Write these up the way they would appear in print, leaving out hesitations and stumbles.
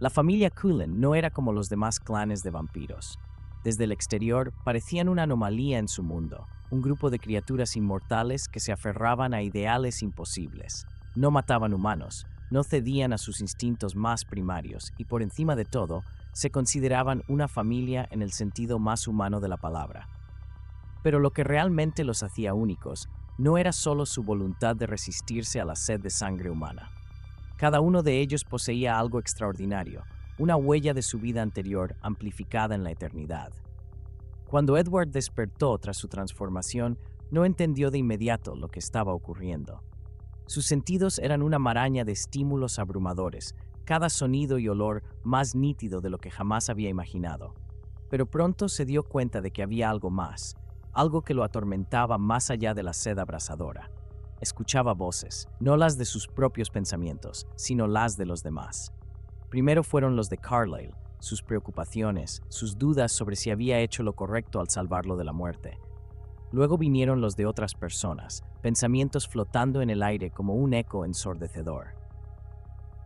La familia Cullen no era como los demás clanes de vampiros. Desde el exterior parecían una anomalía en su mundo, un grupo de criaturas inmortales que se aferraban a ideales imposibles. No mataban humanos, no cedían a sus instintos más primarios y por encima de todo, se consideraban una familia en el sentido más humano de la palabra. Pero lo que realmente los hacía únicos no era solo su voluntad de resistirse a la sed de sangre humana. Cada uno de ellos poseía algo extraordinario, una huella de su vida anterior amplificada en la eternidad. Cuando Edward despertó tras su transformación, no entendió de inmediato lo que estaba ocurriendo. Sus sentidos eran una maraña de estímulos abrumadores, cada sonido y olor más nítido de lo que jamás había imaginado. Pero pronto se dio cuenta de que había algo más, algo que lo atormentaba más allá de la sed abrasadora. Escuchaba voces, no las de sus propios pensamientos, sino las de los demás. Primero fueron los de Carlyle, sus preocupaciones, sus dudas sobre si había hecho lo correcto al salvarlo de la muerte. Luego vinieron los de otras personas, pensamientos flotando en el aire como un eco ensordecedor.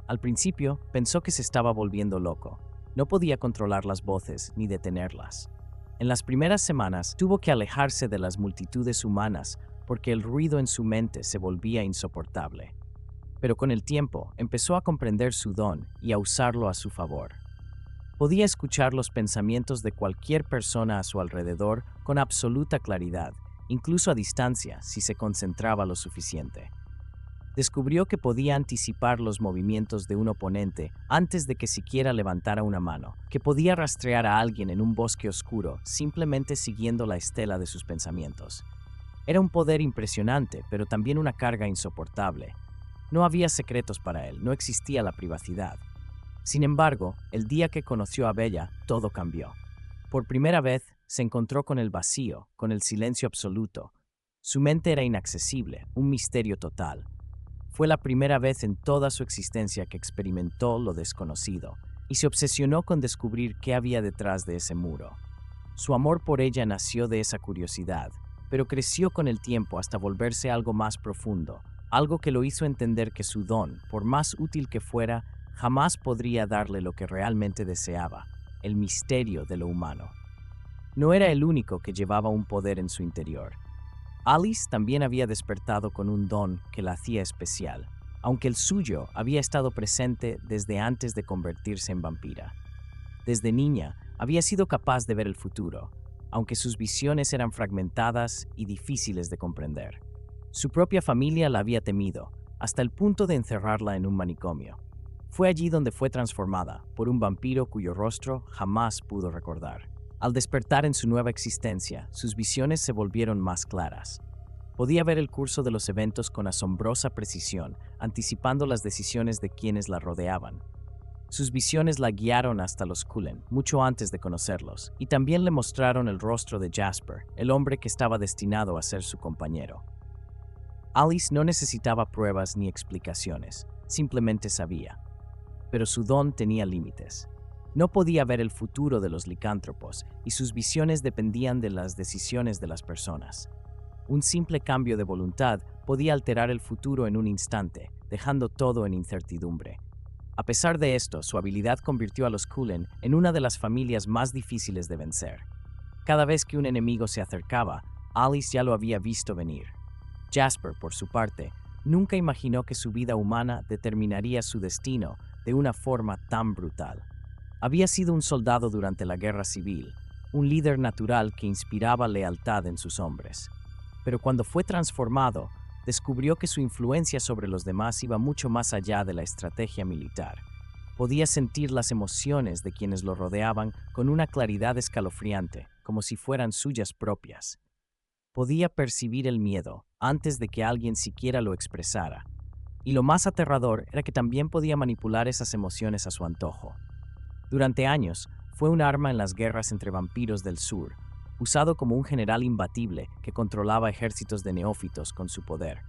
Al principio, pensó que se estaba volviendo loco. No podía controlar las voces ni detenerlas. En las primeras semanas, tuvo que alejarse de las multitudes humanas porque el ruido en su mente se volvía insoportable. Pero con el tiempo, empezó a comprender su don y a usarlo a su favor. Podía escuchar los pensamientos de cualquier persona a su alrededor con absoluta claridad, incluso a distancia si se concentraba lo suficiente. Descubrió que podía anticipar los movimientos de un oponente antes de que siquiera levantara una mano, que podía rastrear a alguien en un bosque oscuro simplemente siguiendo la estela de sus pensamientos. Era un poder impresionante, pero también una carga insoportable. No había secretos para él, no existía la privacidad. Sin embargo, el día que conoció a Bella, todo cambió. Por primera vez, se encontró con el vacío, con el silencio absoluto. Su mente era inaccesible, un misterio total. Fue la primera vez en toda su existencia que experimentó lo desconocido, y se obsesionó con descubrir qué había detrás de ese muro. Su amor por ella nació de esa curiosidad, pero creció con el tiempo hasta volverse algo más profundo, algo que lo hizo entender que su don, por más útil que fuera, jamás podría darle lo que realmente deseaba, el misterio de lo humano. No era el único que llevaba un poder en su interior. Alice también había despertado con un don que la hacía especial, aunque el suyo había estado presente desde antes de convertirse en vampira. Desde niña, había sido capaz de ver el futuro, aunque sus visiones eran fragmentadas y difíciles de comprender. Su propia familia la había temido, hasta el punto de encerrarla en un manicomio. Fue allí donde fue transformada por un vampiro cuyo rostro jamás pudo recordar. Al despertar en su nueva existencia, sus visiones se volvieron más claras. Podía ver el curso de los eventos con asombrosa precisión, anticipando las decisiones de quienes la rodeaban. Sus visiones la guiaron hasta los Cullen, mucho antes de conocerlos, y también le mostraron el rostro de Jasper, el hombre que estaba destinado a ser su compañero. Alice no necesitaba pruebas ni explicaciones, simplemente sabía. Pero su don tenía límites. No podía ver el futuro de los licántropos y sus visiones dependían de las decisiones de las personas. Un simple cambio de voluntad podía alterar el futuro en un instante, dejando todo en incertidumbre. A pesar de esto, su habilidad convirtió a los Cullen en una de las familias más difíciles de vencer. Cada vez que un enemigo se acercaba, Alice ya lo había visto venir. Jasper, por su parte, nunca imaginó que su vida humana determinaría su destino de una forma tan brutal. Había sido un soldado durante la Guerra Civil, un líder natural que inspiraba lealtad en sus hombres. Pero cuando fue transformado, descubrió que su influencia sobre los demás iba mucho más allá de la estrategia militar. Podía sentir las emociones de quienes lo rodeaban con una claridad escalofriante, como si fueran suyas propias. Podía percibir el miedo antes de que alguien siquiera lo expresara. Y lo más aterrador era que también podía manipular esas emociones a su antojo. Durante años, fue un arma en las guerras entre vampiros del sur, usado como un general imbatible que controlaba ejércitos de neófitos con su poder.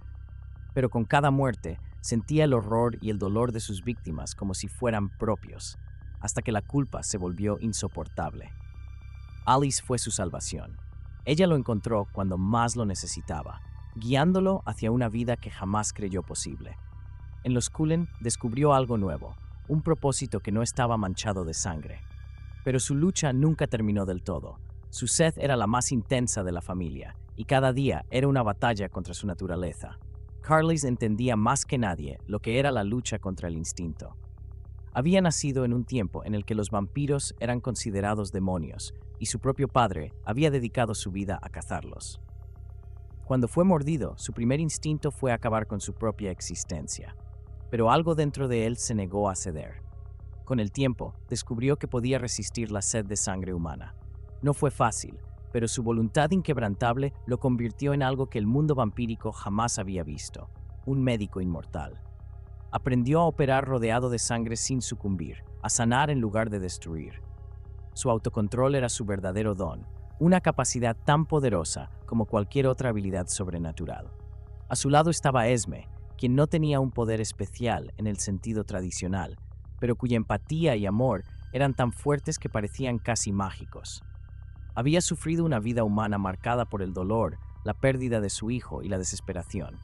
Pero con cada muerte, sentía el horror y el dolor de sus víctimas como si fueran propios, hasta que la culpa se volvió insoportable. Alice fue su salvación. Ella lo encontró cuando más lo necesitaba, guiándolo hacia una vida que jamás creyó posible. En los Cullen descubrió algo nuevo, un propósito que no estaba manchado de sangre. Pero su lucha nunca terminó del todo. Su sed era la más intensa de la familia, y cada día era una batalla contra su naturaleza. Carlisle entendía más que nadie lo que era la lucha contra el instinto. Había nacido en un tiempo en el que los vampiros eran considerados demonios, y su propio padre había dedicado su vida a cazarlos. Cuando fue mordido, su primer instinto fue acabar con su propia existencia. Pero algo dentro de él se negó a ceder. Con el tiempo, descubrió que podía resistir la sed de sangre humana. No fue fácil, pero su voluntad inquebrantable lo convirtió en algo que el mundo vampírico jamás había visto: un médico inmortal. Aprendió a operar rodeado de sangre sin sucumbir, a sanar en lugar de destruir. Su autocontrol era su verdadero don, una capacidad tan poderosa como cualquier otra habilidad sobrenatural. A su lado estaba Esme, quien no tenía un poder especial en el sentido tradicional, pero cuya empatía y amor eran tan fuertes que parecían casi mágicos. Había sufrido una vida humana marcada por el dolor, la pérdida de su hijo y la desesperación.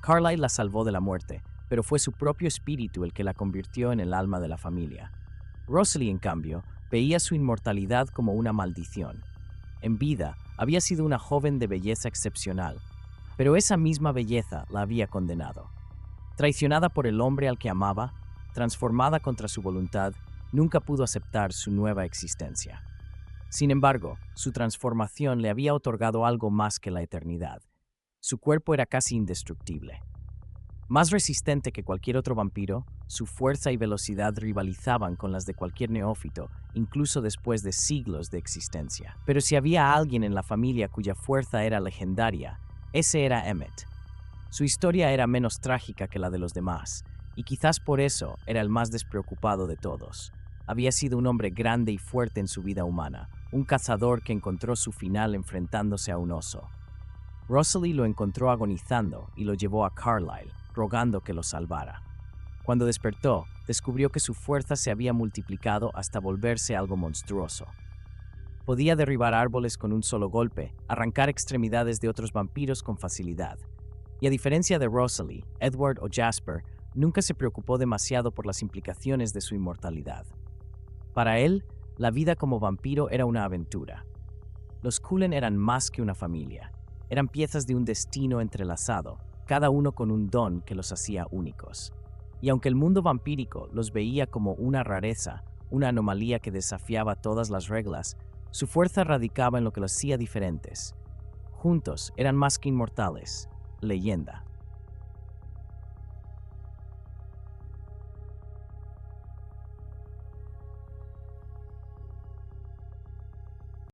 Carlisle la salvó de la muerte, pero fue su propio espíritu el que la convirtió en el alma de la familia. Rosalie, en cambio, veía su inmortalidad como una maldición. En vida, había sido una joven de belleza excepcional, pero esa misma belleza la había condenado. Traicionada por el hombre al que amaba, transformada contra su voluntad, nunca pudo aceptar su nueva existencia. Sin embargo, su transformación le había otorgado algo más que la eternidad. Su cuerpo era casi indestructible. Más resistente que cualquier otro vampiro, su fuerza y velocidad rivalizaban con las de cualquier neófito, incluso después de siglos de existencia. Pero si había alguien en la familia cuya fuerza era legendaria, ese era Emmett. Su historia era menos trágica que la de los demás, y quizás por eso era el más despreocupado de todos. Había sido un hombre grande y fuerte en su vida humana, un cazador que encontró su final enfrentándose a un oso. Rosalie lo encontró agonizando y lo llevó a Carlisle, rogando que lo salvara. Cuando despertó, descubrió que su fuerza se había multiplicado hasta volverse algo monstruoso. Podía derribar árboles con un solo golpe, arrancar extremidades de otros vampiros con facilidad. Y a diferencia de Rosalie, Edward o Jasper nunca se preocupó demasiado por las implicaciones de su inmortalidad. Para él, la vida como vampiro era una aventura. Los Cullen eran más que una familia. Eran piezas de un destino entrelazado, cada uno con un don que los hacía únicos. Y aunque el mundo vampírico los veía como una rareza, una anomalía que desafiaba todas las reglas, su fuerza radicaba en lo que los hacía diferentes. Juntos eran más que inmortales, leyenda.